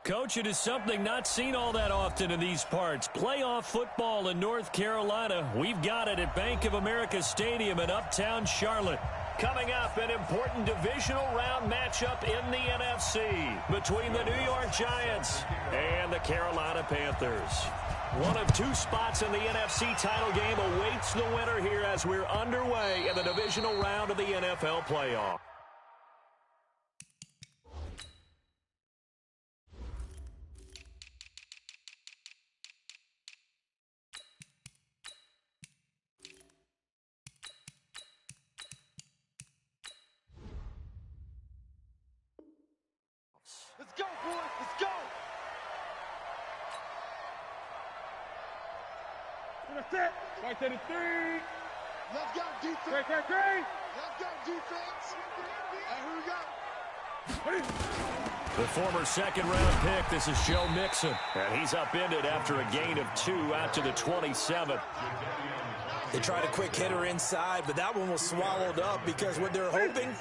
Coach, it is something not seen all that often in these parts. Playoff football in North Carolina. We've got it at Bank of America Stadium in Uptown Charlotte. Coming up, an important divisional round matchup in the NFC between the New York Giants and the Carolina Panthers. One of two spots in the NFC title game awaits the winner here as we're underway in the divisional round of the NFL playoff. Let's go, boys. Let's go. That's it. Right to the 3. Let's go, defense. Great. Let's go, defense. And who we got? The former second-round pick, this is Joe Mixon. And he's upended after a gain of 2 out to the 27. They tried a quick hitter inside, but that one was swallowed up because what they're hoping,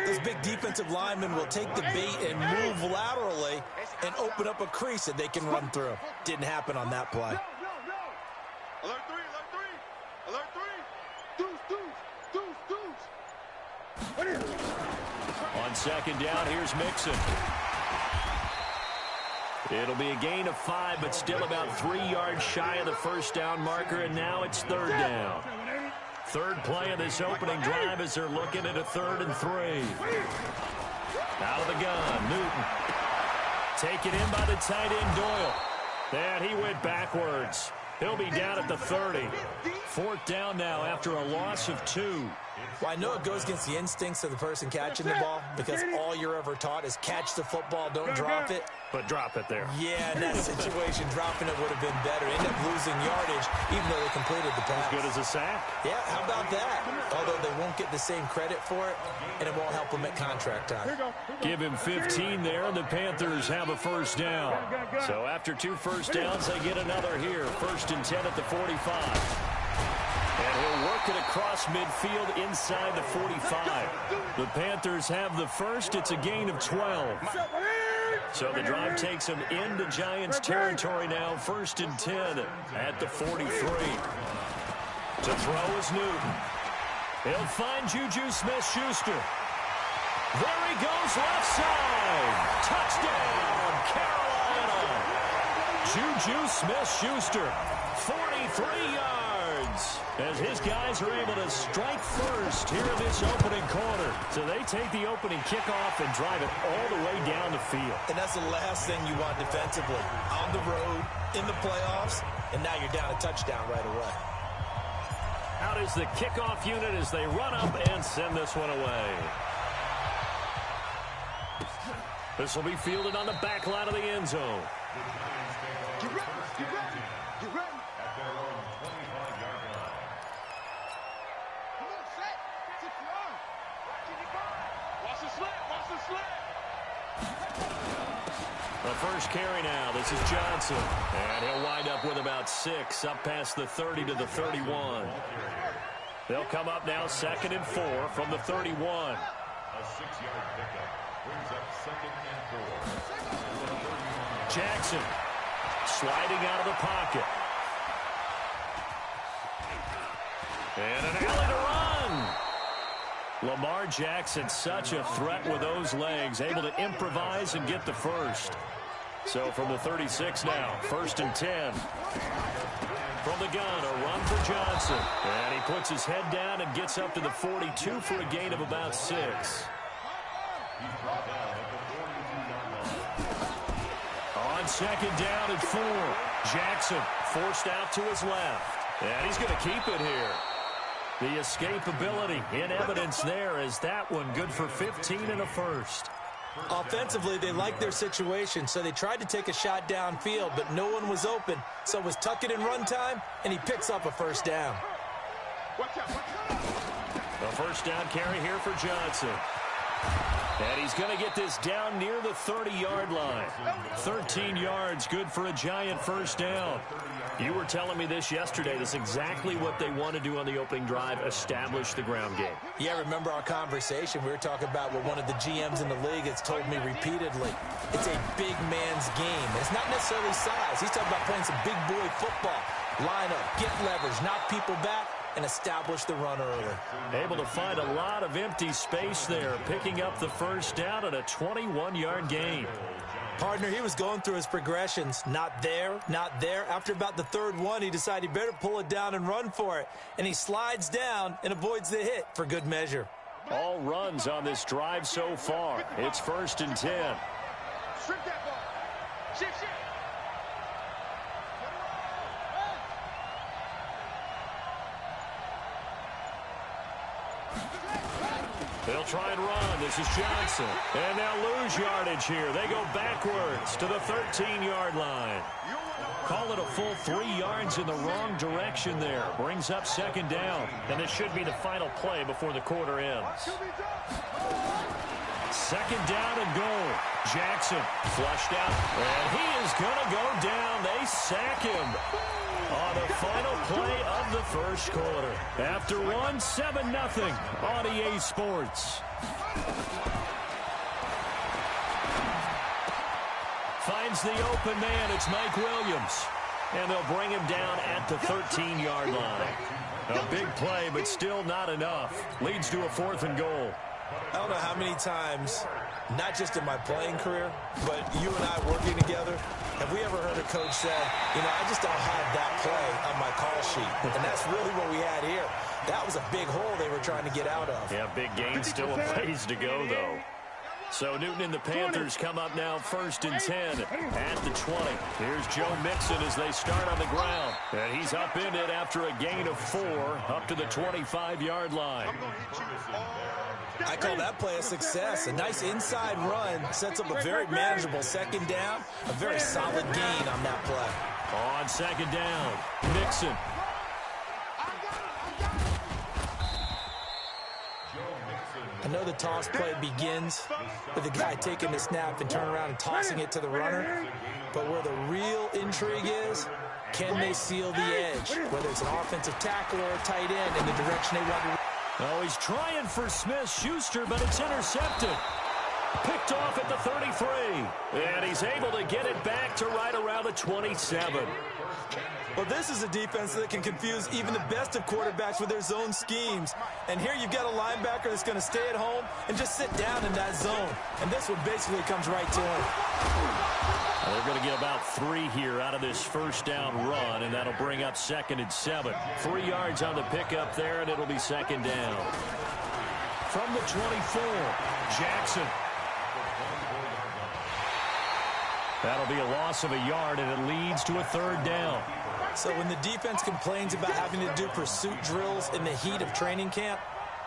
this big defensive lineman will take the bait and move laterally and open up a crease that they can run through. Didn't happen on that play. Alert 3. Alert 3. Deuce. On second down, here's Mixon. It'll be a gain of 5, but still about 3 yards shy of the first down marker, and now it's third down. Third play of this opening drive as they're looking at a 3rd and 3. Out of the gun, Newton. Taken in by the tight end, Doyle. And he went backwards. He'll be down at the 30. 4th down now after a loss of 2. Well, I know it goes against the instincts of the person catching the ball because all you're ever taught is catch the football, don't drop it. But drop it there. Yeah, in that situation, dropping it would have been better. End up losing yardage, even though they completed the pass. As good as a sack? Yeah, how about that? Although they won't get the same credit for it, and it won't help them at contract time. Give him 15 there, and the Panthers have a first down. So after 2 first downs, they get another here. 1st and 10 at the 45. And he'll work it across midfield inside the 45. The Panthers have the first. It's a gain of 12. So the drive takes them into Giants territory now. 1st and 10 at the 43. To throw is Newton. He'll find Juju Smith-Schuster. There he goes, left side. Touchdown, Carolina. Juju Smith-Schuster, 43 yards. As his guys are able to strike first here in this opening quarter. So they take the opening kickoff and drive it all the way down the field. And that's the last thing you want defensively. On the road, in the playoffs, and now you're down a touchdown right away. Out is the kickoff unit as they run up and send this one away. This will be fielded on the back line of the end zone. Get ready. At their own 25-yard line. Come on, set. Sit your arm. Watch the slant. The first carry now. This is Johnson. And he'll wind up with about 6 up past the 30 to the 31. They'll come up now 2nd and 4 from the 31. A 6-yard pickup brings up 2nd and 4. Jackson sliding out of the pocket. And an alley to run. Lamar Jackson, such a threat with those legs, able to improvise and get the first. So from the 36 now, 1st and 10. From the gun, a run for Johnson. And he puts his head down and gets up to the 42 for a gain of about 6. He's brought down at the 42-yard line. On 2nd down and 4. Jackson forced out to his left. And he's going to keep it here. The escapability in evidence there as that one good for 15 and a first. Offensively, they liked their situation, so they tried to take a shot downfield, but no one was open. So it was tuck it in run time, and he picks up a first down. Watch out. The first down carry here for Johnson. And he's going to get this down near the 30-yard line. 13 yards, good for a Giant first down. You were telling me this yesterday. This is exactly what they want to do on the opening drive, establish the ground game. Yeah, remember our conversation? We were talking about what one of the GMs in the league has told me repeatedly. It's a big man's game. It's not necessarily size. He's talking about playing some big boy football. Line up, get leverage, knock people back, and establish the run early. Able to find a lot of empty space there, picking up the first down at a 21-yard gain. Partner, he was going through his progressions. Not there, not there. After about the third one, he decided he better pull it down and run for it. And he slides down and avoids the hit for good measure. All runs on this drive so far. It's 1st and 10. Strip that ball. Shift. They'll try and run. This is Johnson. And they'll lose yardage here. They go backwards to the 13-yard line. Call it a full 3 yards in the wrong direction there. Brings up 2nd down. And this should be the final play before the quarter ends. 2nd down and goal. Jackson flushed out. And he is going to go down. They sack him on the final play of the first quarter. After 7-0 on EA Sports. Finds the open man. It's Mike Williams. And they'll bring him down at the 13-yard line. A big play, but still not enough. Leads to a 4th and goal. I don't know how many times, not just in my playing career, but you and I working together, have we ever heard a coach say, I just don't have that play on my call sheet. And that's really what we had here. That was a big hole they were trying to get out of. Yeah, big gain, still a ways to go, though. So Newton and the Panthers come up now 1st and 10 at the 20. Here's Joe Mixon as they start on the ground. And he's up in it after a gain of 4 up to the 25-yard line. I call that play a success. A nice inside run sets up a very manageable 2nd down. A very solid gain on that play. On 2nd down, Mixon. I know the toss play begins with the guy taking the snap and turning around and tossing it to the runner. But where the real intrigue is, can they seal the edge? Whether it's an offensive tackle or a tight end in the direction they want to. Oh, he's trying for Smith-Schuster, but it's intercepted. Picked off at the 33. And he's able to get it back to right around the 27. Well, this is a defense that can confuse even the best of quarterbacks with their zone schemes. And here you've got a linebacker that's going to stay at home and just sit down in that zone. And this one basically comes right to him. Well, they're going to get about 3 here out of this first down run, and that'll bring up 2nd and 7. 3 yards on the pickup there, and it'll be 2nd down. From the 24, Jackson. That'll be a loss of a yard, and it leads to a 3rd down. So when the defense complains about having to do pursuit drills in the heat of training camp,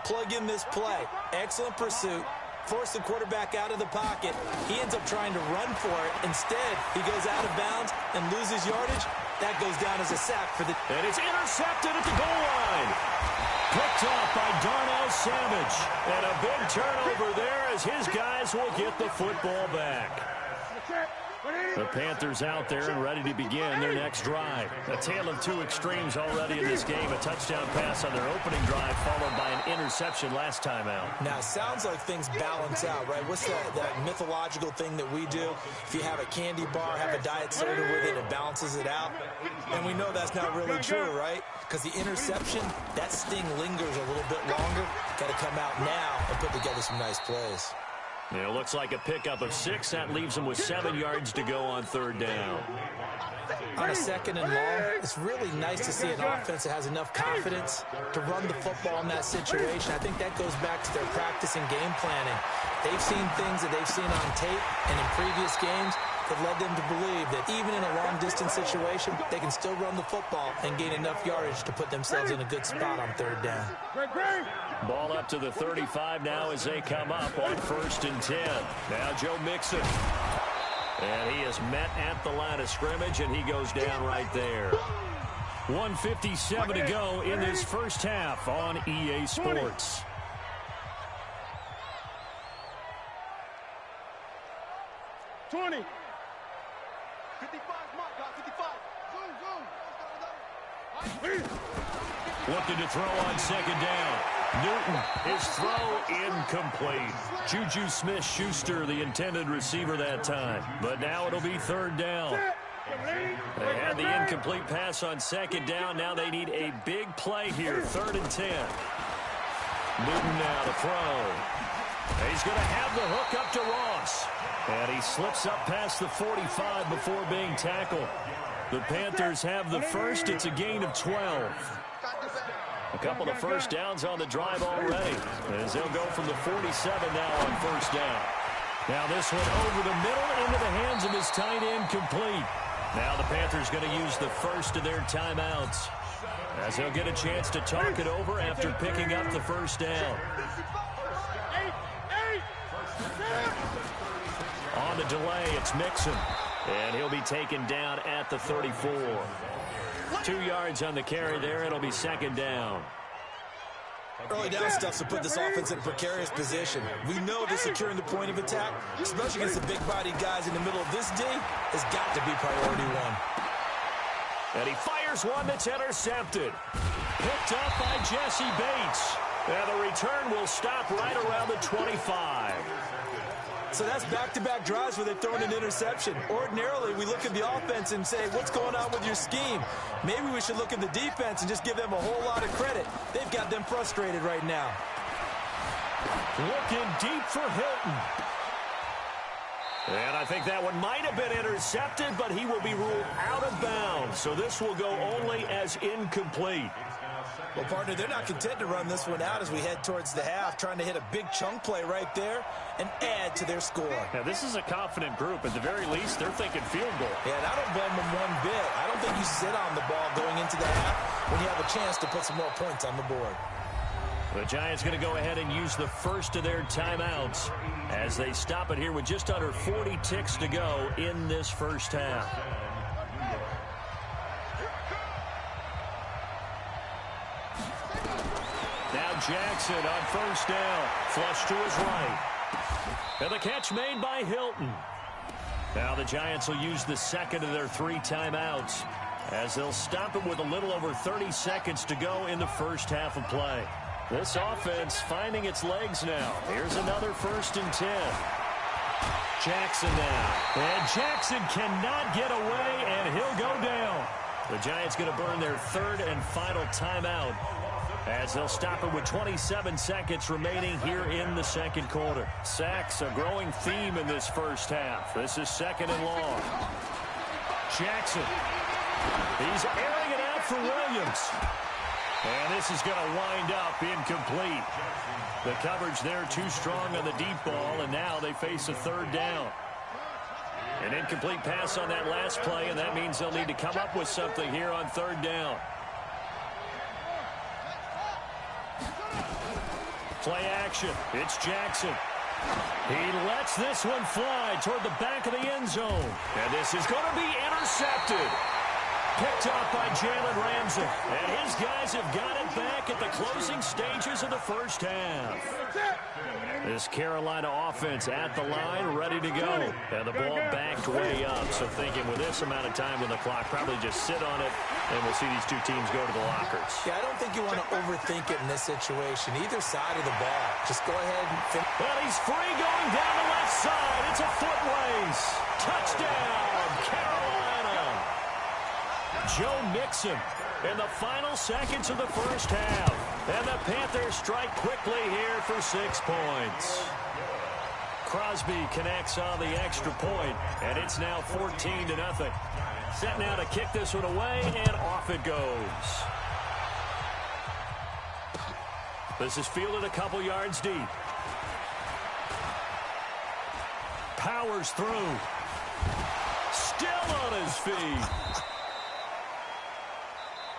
plug in this play. Excellent pursuit. Force the quarterback out of the pocket. He ends up trying to run for it. Instead, he goes out of bounds and loses yardage. That goes down as a sack for the... And it's intercepted at the goal line. Picked off by Darnell Savage. And a big turnover there as his guys will get the football back. The Panthers out there and ready to begin their next drive. A tale of 2 extremes already in this game. A touchdown pass on their opening drive followed by an interception last time out. Now, it sounds like things balance out, right? What's that mythological thing that we do? If you have a candy bar, have a diet soda with it, it balances it out. And we know that's not really true, right? Because the interception, that sting lingers a little bit longer. Got to come out now and put together some nice plays. It looks like a pickup of 6. That leaves them with 7 yards to go on 3rd down. On a 2nd and long, it's really nice to see an offense that has enough confidence to run the football in that situation. I think that goes back to their practice and game planning. They've seen things that they've seen on tape and in previous games that led them to believe that even in a long-distance situation, they can still run the football and gain enough yardage to put themselves in a good spot on 3rd down. Ball up to the 35 now as they come up on 1st and 10. Now Joe Mixon. And he is met at the line of scrimmage, and he goes down right there. 1:57 to go in this first half on EA Sports. 20. 55 mark, 55. Looking to throw on second down. Newton, his throw incomplete. Juju Smith-Schuster, the intended receiver that time. But now it'll be third down. They had the incomplete pass on second down. Now they need a big play here. 3rd and 10. Newton now to throw. He's going to have the hook up to Ross. And he slips up past the 45 before being tackled. The Panthers have the first. It's a gain of 12. A couple of first downs on the drive already, as they'll go from the 47 now on first down. Now this one over the middle into the hands of his tight end, complete. Now the Panthers going to use the first of their timeouts, as they'll get a chance to talk it over after picking up the first down. On the delay, it's Mixon, and he'll be taken down at the 34. 2 yards on the carry there. It'll be second down. Early down stuff to put this offense in a precarious position. We know that securing the point of attack, especially against the big-bodied guys in the middle of this D, has got to be priority one. And he fires one that's intercepted. Picked up by Jesse Bates. And the return will stop right around the 25. So that's back-to-back drives where they're throwing an interception. Ordinarily, we look at the offense and say, what's going on with your scheme? Maybe we should look at the defense and just give them a whole lot of credit. They've got them frustrated right now. Looking deep for Hilton. And I think that one might have been intercepted, but he will be ruled out of bounds. So this will go only as incomplete. Well, partner, they're not content to run this one out as we head towards the half, trying to hit a big chunk play right there and add to their score. Now, this is a confident group. At the very least, they're thinking field goal. Yeah, and I don't blame them one bit. I don't think you sit on the ball going into the half when you have a chance to put some more points on the board. The Giants going to go ahead and use the first of their timeouts as they stop it here with just under 40 ticks to go in this first half. Now Jackson on first down. Flush to his right. And the catch made by Hilton. Now the Giants will use the second of their 3 timeouts as they'll stop it with a little over 30 seconds to go in the first half of play. This offense finding its legs now. Here's another 1st and 10. Jackson now. And Jackson cannot get away, and he'll go down. The Giants going to burn their 3rd and final timeout as they'll stop it with 27 seconds remaining here in the second quarter. Sacks, a growing theme in this first half. This is 2nd and long. Jackson. He's airing it out for Williams. And this is going to wind up incomplete. The coverage there too strong on the deep ball, and now they face a 3rd down. An incomplete pass on that last play, and that means they'll need to come up with something here on 3rd down. Play action. It's Jackson. He lets this one fly toward the back of the end zone. And this is going to be intercepted. Picked up by Jalen Ramsey. And his guys have got it back at the closing stages of the first half. This Carolina offense at the line, ready to go. And the ball backed way up. So thinking with this amount of time on the clock, probably just sit on it, and we'll see these two teams go to the lockers. Yeah, I don't think you want to overthink it in this situation. Either side of the ball. Just go ahead and finish. Well, he's free going down the left side. It's a foot race. Touchdown, Carolina. Joe Mixon in the final seconds of the first half. And the Panthers strike quickly here for 6 points. Crosby connects on the extra point, and it's now 14-0. Set now to kick this one away, and off it goes. This is fielded a couple yards deep. Powers through. Still on his feet.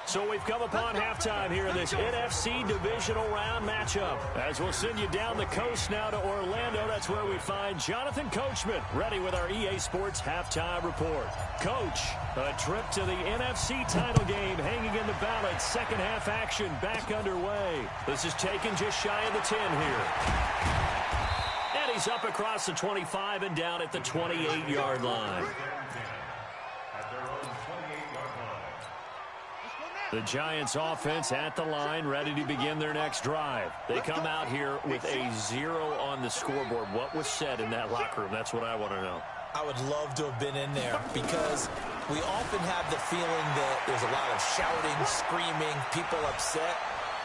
So we've come upon halftime here in this NFC divisional round matchup. As we'll send you down the coast now to Orlando, that's where we find Jonathan Coachman, ready with our EA Sports halftime report. Coach, a trip to the NFC title game hanging in the balance. Second half action back underway. This is taken just shy of the 10 here. And He's up across the 25 and down at the 28-yard line. At their own 28-yard line. The Giants offense at the line, ready to begin their next drive. They come out here with a 0 on the scoreboard. What was said in that locker room? That's what I want to know. I would love to have been in there because we often have the feeling that there's a lot of shouting, screaming, people upset.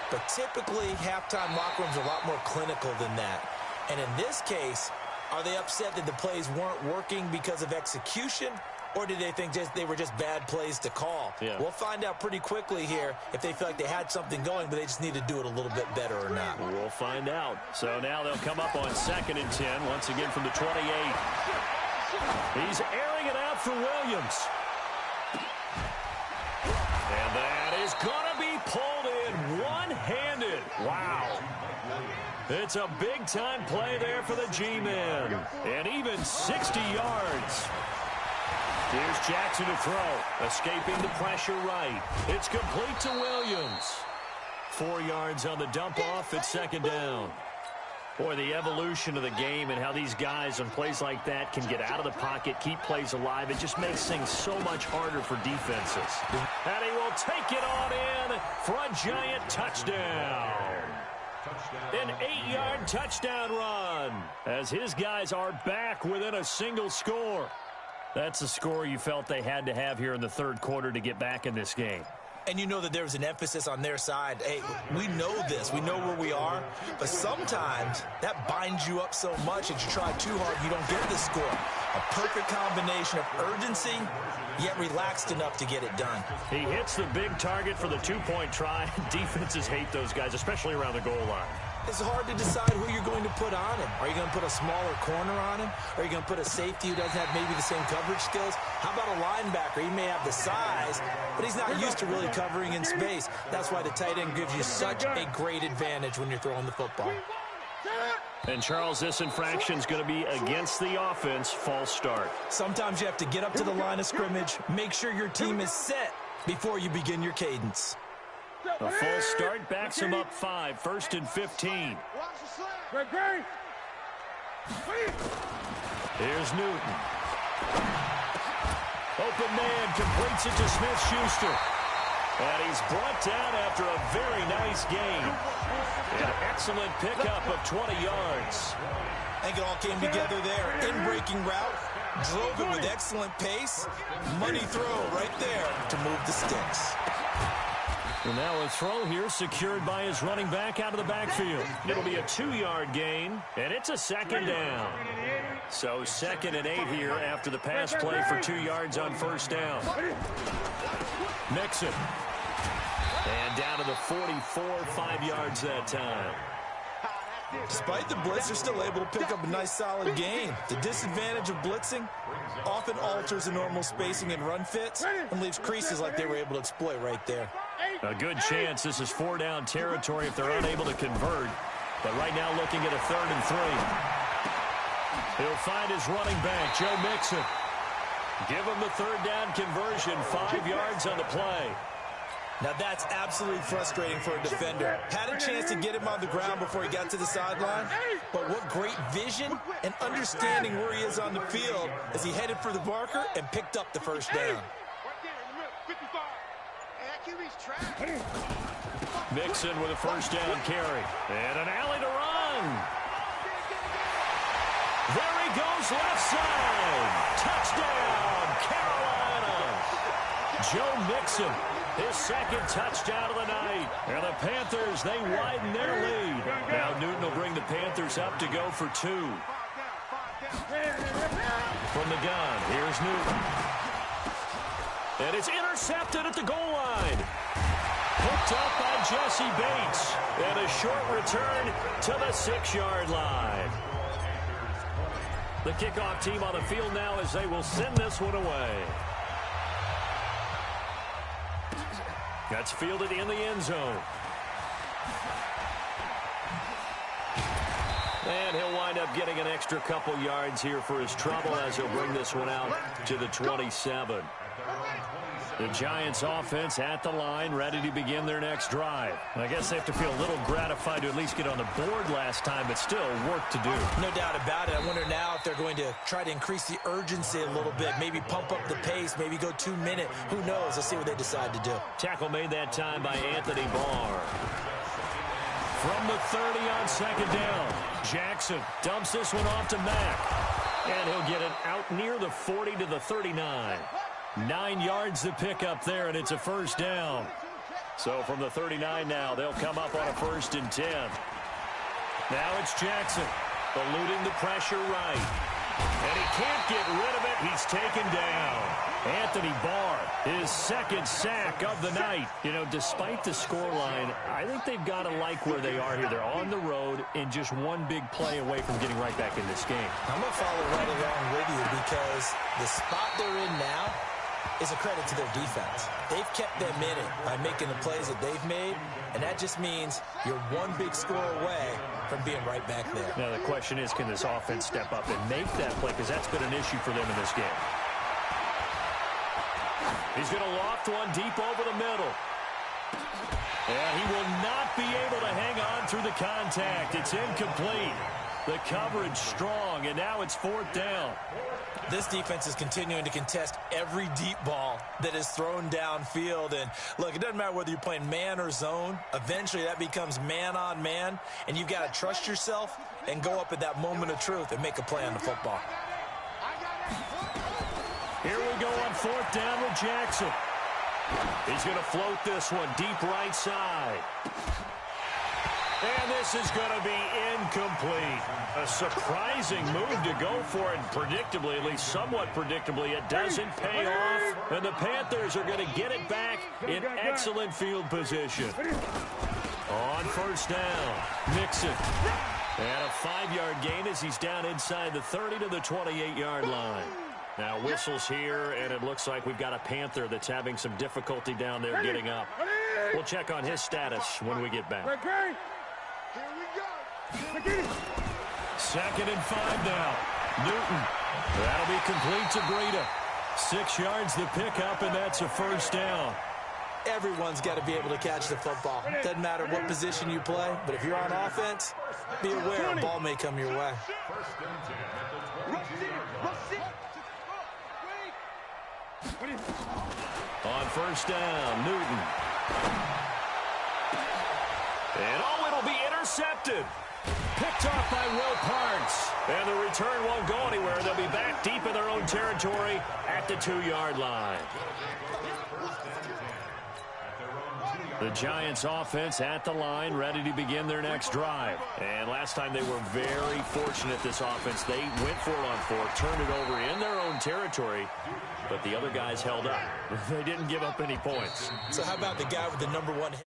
But typically, halftime locker rooms are a lot more clinical than that. And in this case, are they upset that the plays weren't working because of execution? Or did they think they were just bad plays to call? Yeah. We'll find out pretty quickly here if they feel like they had something going, but they just need to do it a little bit better or not. We'll find out. So now they'll come up on 2nd and 10, once again from the 28. He's airing it out for Williams. And that is going to be pulled in one-handed. Wow. It's a big-time play there for the G-men. And even 60 yards. Here's Jackson to throw. Escaping the pressure right. It's complete to Williams. 4 yards on the dump-off at 2nd down. Boy, the evolution of the game and how these guys on plays like that can get out of the pocket, keep plays alive, it just makes things so much harder for defenses. And he will take it on in for a Giant touchdown. An 8-yard touchdown run as his guys are back within a single score. That's a score you felt they had to have here in the 3rd quarter to get back in this game. And you know that there was an emphasis on their side. Hey, we know this. We know where we are. But sometimes that binds you up so much that you try too hard, you don't get the score. A perfect combination of urgency, yet relaxed enough to get it done. He hits the big target for the 2-point try. Defenses hate those guys, especially around the goal line. It's hard to decide who you're going to put on him. Are you going to put a smaller corner on him? Are you going to put a safety who doesn't have maybe the same coverage skills? How about a linebacker? He may have the size, but he's not used to really covering in space. That's why the tight end gives you such a great advantage when you're throwing the football. And Charles, this infraction is going to be against the offense. False start. Sometimes you have to get up to the line of scrimmage, make sure your team is set before you begin your cadence. A false start backs him up 5. 1st and 15. Here's Newton. Open man completes it to Smith-Schuster. And he's brought down after a very nice gain. An excellent pickup of 20 yards. I think it all came together there. In-breaking route, drove it with excellent pace. Money throw right there to move the sticks. And now a throw here secured by his running back out of the backfield. It'll be a 2-yard gain, and it's a 2nd down. So 2nd and 8 here after the pass play for 2 yards on 1st down. Mixon. And down to the 44, 5 yards that time. Despite the blitz, they're still able to pick up a nice solid gain. The disadvantage of blitzing often alters the normal spacing and run fits and leaves creases like they were able to exploit right there. A good chance this is 4-down territory if they're unable to convert. But right now looking at a 3rd and 3. He'll find his running back, Joe Mixon. Give him the 3rd down conversion, 5 yards on the play. Now that's absolutely frustrating for a defender. Had a chance to get him on the ground before he got to the sideline, but what great vision and understanding where he is on the field as he headed for the marker and picked up the 1st down. Mixon with a 1st down carry. And an alley to run. There he goes left side. Touchdown, Carolina. Joe Mixon, his 2nd touchdown of the night. And the Panthers, they widen their lead. Now Newton will bring the Panthers up to go for 2. From the gun, here's Newton. And it's intercepted at the goal line. Picked up by Jesse Bates. And a short return to the 6-yard line. The kickoff team on the field now as they will send this one away. That's fielded in the end zone. And he'll wind up getting an extra couple yards here for his trouble as he'll bring this one out to the 27. The Giants offense at the line, ready to begin their next drive. I guess they have to feel a little gratified to at least get on the board last time, but still work to do. No doubt about it. I wonder now if they're going to try to increase the urgency a little bit, maybe pump up the pace, maybe go 2 minute. Who knows? Let's see what they decide to do. Tackle made that time by Anthony Barr. From the 30 on second down, Jackson dumps this one off to Mack. And he'll get it out near the 40 to the 39. 9 yards to pick up there, and it's a first down. So from the 39 now, they'll come up on a 1st and 10. Now it's Jackson, eluding the pressure right. And he can't get rid of it. He's taken down. Anthony Barr, his 2nd sack of the night. You know, despite the scoreline, I think they've got to like where they are here. They're on the road and just one big play away from getting right back in this game. I'm going to follow right along with you because the spot they're in now is a credit to their defense. They've kept them in it by making the plays that they've made, and that just means you're one big score away from being right back there. Now the question is, can this offense step up and make that play? Because that's been an issue for them in this game. He's going to loft one deep over the middle. And he will not be able to hang on through the contact. It's incomplete. The coverage strong, and now it's 4th down. This defense is continuing to contest every deep ball that is thrown downfield. And, look, it doesn't matter whether you're playing man or zone. Eventually that becomes man on man, and you've got to trust yourself and go up at that moment of truth and make a play on the football. Here we go on 4th down with Jackson. He's going to float this one deep right side. And this is going to be incomplete. A surprising move to go for it. Predictably, at least somewhat predictably, it doesn't pay off. And the Panthers are going to get it back in excellent field position. On 1st down, Mixon. And a 5-yard gain as he's down inside the 30 to the 28-yard line. Now whistles here, and it looks like we've got a Panther that's having some difficulty down there getting up. We'll check on his status when we get back. Here we go. 2nd and 5 now. Newton. That'll be complete to Breida. 6 yards to pick up, and that's a 1st down. Everyone's got to be able to catch the football. Doesn't matter what position you play, but if you're on offense, be aware a ball may come your way. On 1st down, Newton. And it'll be intercepted. Picked off by Will Parks. And the return won't go anywhere. They'll be back deep in their own territory at the 2-yard line. The Giants offense at the line, ready to begin their next drive. And last time they were very fortunate, this offense. They went for it on 4, turned it over in their own territory, but the other guys held up. They didn't give up any points. So how about the guy with the #1 hit?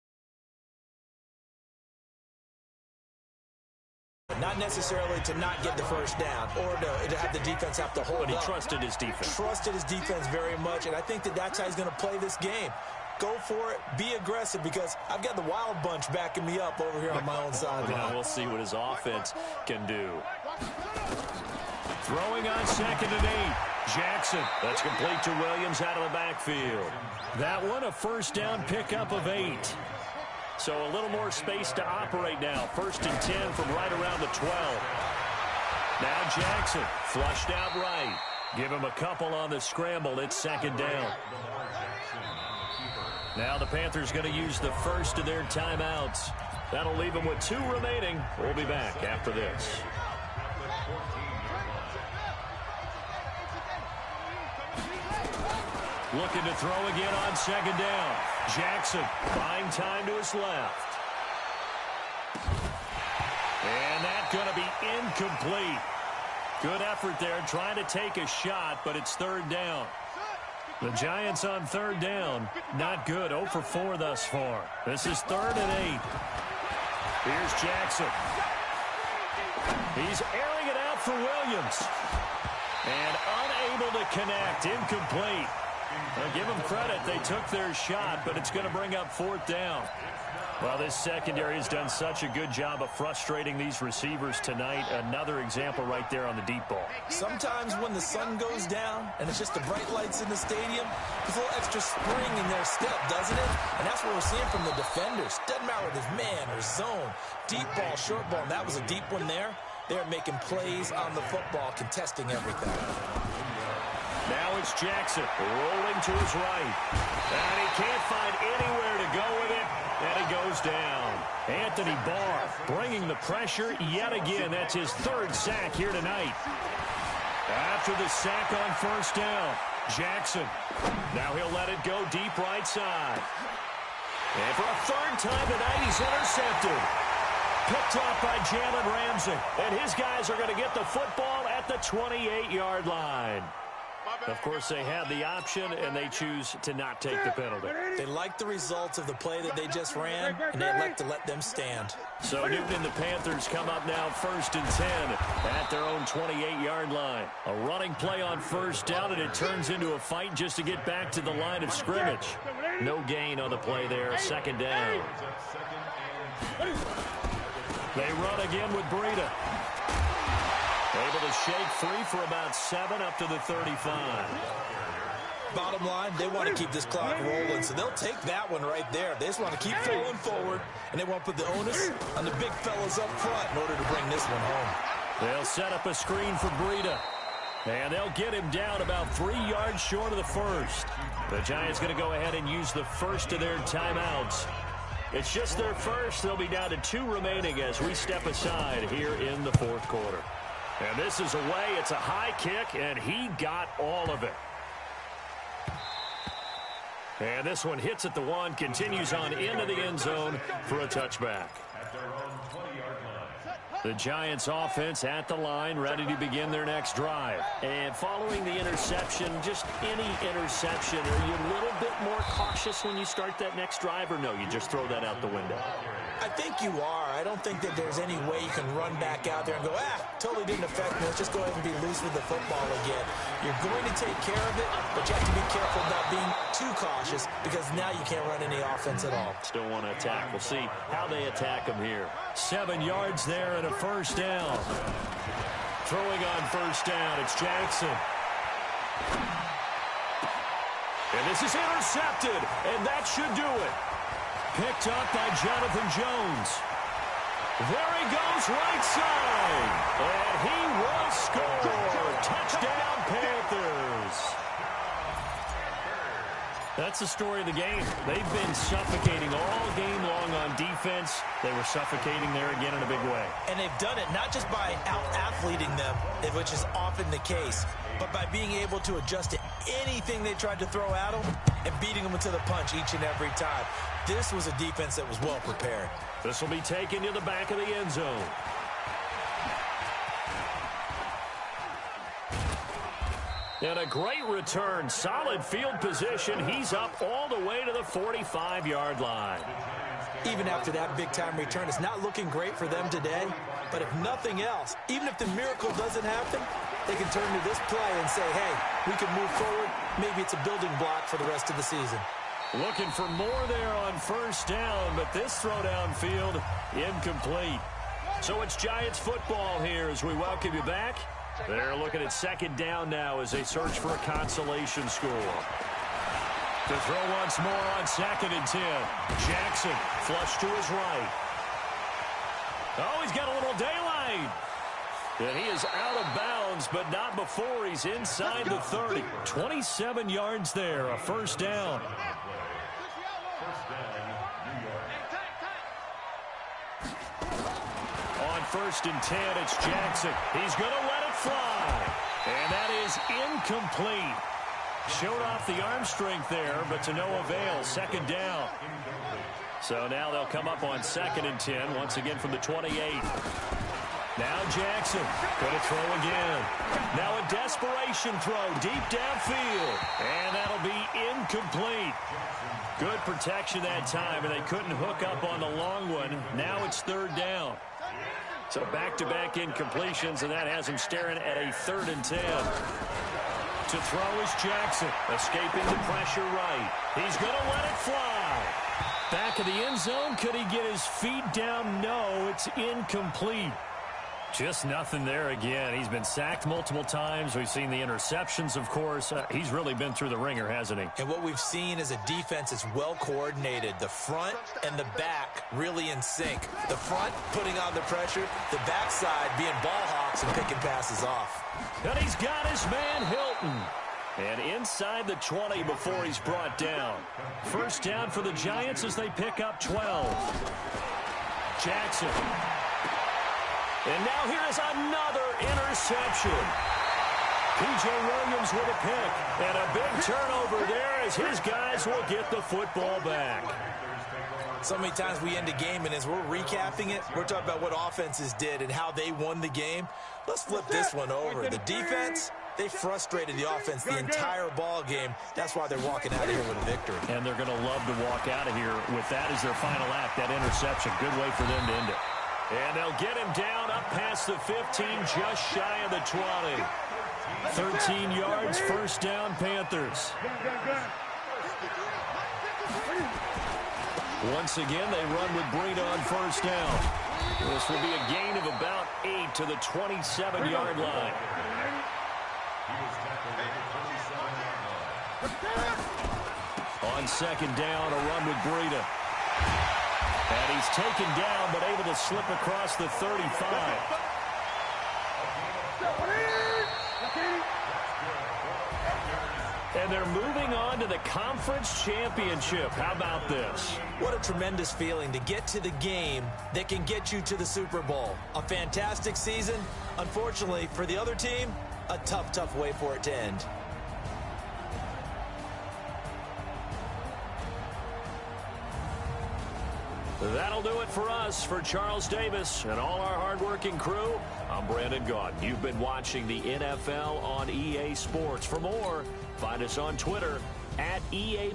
Not necessarily to not get the 1st down or to have the defense have to hold up. But he trusted his defense. Trusted his defense very much, and I think that's how he's going to play this game. Go for it. Be aggressive, because I've got the wild bunch backing me up over here on my own sideline. We'll see what his offense can do. Throwing on 2nd and 8. Jackson. That's complete to Williams out of the backfield. That one a 1st down pickup of 8. So a little more space to operate now. 1st and 10 from right around the 12. Now Jackson flushed out right. Give him a couple on the scramble. It's 2nd down. Now the Panthers going to use the first of their timeouts. That'll leave them with 2 remaining. We'll be back after this. Looking to throw again on 2nd down. Jackson buying time to his left. And that's going to be incomplete. Good effort there, trying to take a shot, but it's 3rd down. The Giants on 3rd down. Not good. 0 for 4 thus far. This is 3rd and 8. Here's Jackson. He's airing it out for Williams. And unable to connect. Incomplete. I'll give them credit. They took their shot, but it's going to bring up 4th down. Well, this secondary has done such a good job of frustrating these receivers tonight. Another example right there on the deep ball. Sometimes when the sun goes down and it's just the bright lights in the stadium, there's a little extra spring in their step, doesn't it? And that's what we're seeing from the defenders. Doesn't matter if it's man or zone, deep ball, short ball. And that was a deep one there. They're making plays on the football, contesting everything. Now it's Jackson rolling to his right. And he can't find anywhere to go with it. And he goes down. Anthony Barr bringing the pressure yet again. That's his third sack here tonight. After the sack on first down, Jackson. Now he'll let it go deep right side. And for a third time tonight, he's intercepted. Picked off by Jalen Ramsey. And his guys are going to get the football at the 28-yard line. Of course, they had the option, and they choose to not take the penalty. They like the results of the play that they just ran, and they like to let them stand. So Newton and the Panthers come up now 1st and 10 at their own 28-yard line. A running play on first down, and it turns into a fight just to get back to the line of scrimmage. No gain on the play there, second down. They run again with Breida. Able to shake free for about 7 up to the 35. Bottom line, they want to keep this clock rolling, so they'll take that one right there. They just want to keep falling forward, and they want to put the onus on the big fellas up front in order to bring this one home. They'll set up a screen for Breida. And they'll get him down about 3 yards short of the first. The Giants going to go ahead and use the first of their timeouts. It's just their first. They'll be down to 2 remaining as we step aside here in the fourth quarter. And this is away. It's a high kick, and he got all of it. And this one hits at the 1, continues on into the end zone for a touchback. The Giants offense at the line, ready to begin their next drive. And following the interception, just any interception, are you a little bit more cautious when you start that next drive, or no, you just throw that out the window? I think you are. I don't think that there's any way you can run back out there and go, totally didn't affect me. Let's just go ahead and be loose with the football again. You're going to take care of it, but you have to be careful about being too cautious because now you can't run any offense at all. Still want to attack. We'll see how they attack them here. 7 yards there and a first down. Throwing on first down, it's Jackson. And this is intercepted, and that should do it. Picked up by Jonathan Jones. There he goes, right side. And he will score. Touchdown, Panthers. That's the story of the game. They've been suffocating all game long on defense. They were suffocating there again in a big way. And they've done it not just by out-athleting them, which is often the case, but by being able to adjust to anything they tried to throw at them and beating them to the punch each and every time. This was a defense that was well prepared. This will be taken to the back of the end zone. And a great return. Solid field position. He's up all the way to the 45-yard line. Even after that big-time return, it's not looking great for them today. But if nothing else, even if the miracle doesn't happen, they can turn to this play and say, hey, we can move forward. Maybe it's a building block for the rest of the season. Looking for more there on first down, but this throw downfield incomplete. So it's Giants football here as we welcome you back. They're looking at second down now as they search for a consolation score. To throw once more on 2nd and 10. Jackson flush to his right. Oh, he's got a little daylight. And he is out of bounds, but not before he's inside the 30. 27 yards there, a first down. On 1st and 10, it's Jackson. He's going to let it fly. And that is incomplete. Showed off the arm strength there, but to no avail. Second down. So now they'll come up on 2nd and 10, once again from the 28. Now Jackson going to throw again. Now a desperation throw deep downfield. And that'll be incomplete. Good protection that time, and they couldn't hook up on the long one. Now it's 3rd down. So back-to-back incompletions, and that has him staring at a 3rd and 10. To throw is Jackson, escaping the pressure right. He's going to let it fly. Back of the end zone. Could he get his feet down? No, it's incomplete. Just nothing there again. He's been sacked multiple times. We've seen the interceptions, of course. He's really been through the ringer, hasn't he? And what we've seen is a defense that's well coordinated. The front and the back really in sync. The front putting on the pressure. The backside being ball hawks and picking passes off. And he's got his man Hilton. And inside the 20 before he's brought down. First down for the Giants as they pick up 12. Jackson. And now here is another interception. P.J. Williams with a pick. And a big turnover there as his guys will get the football back. So many times we end a game, and as we're recapping it, we're talking about what offenses did and how they won the game. Let's flip this one over. The defense, they frustrated the offense the entire ball game. That's why they're walking out of here with a victory. And they're going to love to walk out of here with that as their final act, that interception. Good way for them to end it. And they'll get him down up past the 15, just shy of the 20. 13 yards, first down, Panthers. Once again, they run with Breida on first down. This will be a gain of about 8 to the 27-yard line. On second down, a run with Breida. And he's taken down, but able to slip across the 35. And they're moving on to the conference championship. How about this? What a tremendous feeling to get to the game that can get you to the Super Bowl. A fantastic season. Unfortunately, for the other team, a tough, tough way for it to end. That'll do it for us. For Charles Davis and all our hardworking crew, I'm Brandon Gaudin. You've been watching the NFL on EA Sports. For more, find us on Twitter @EA.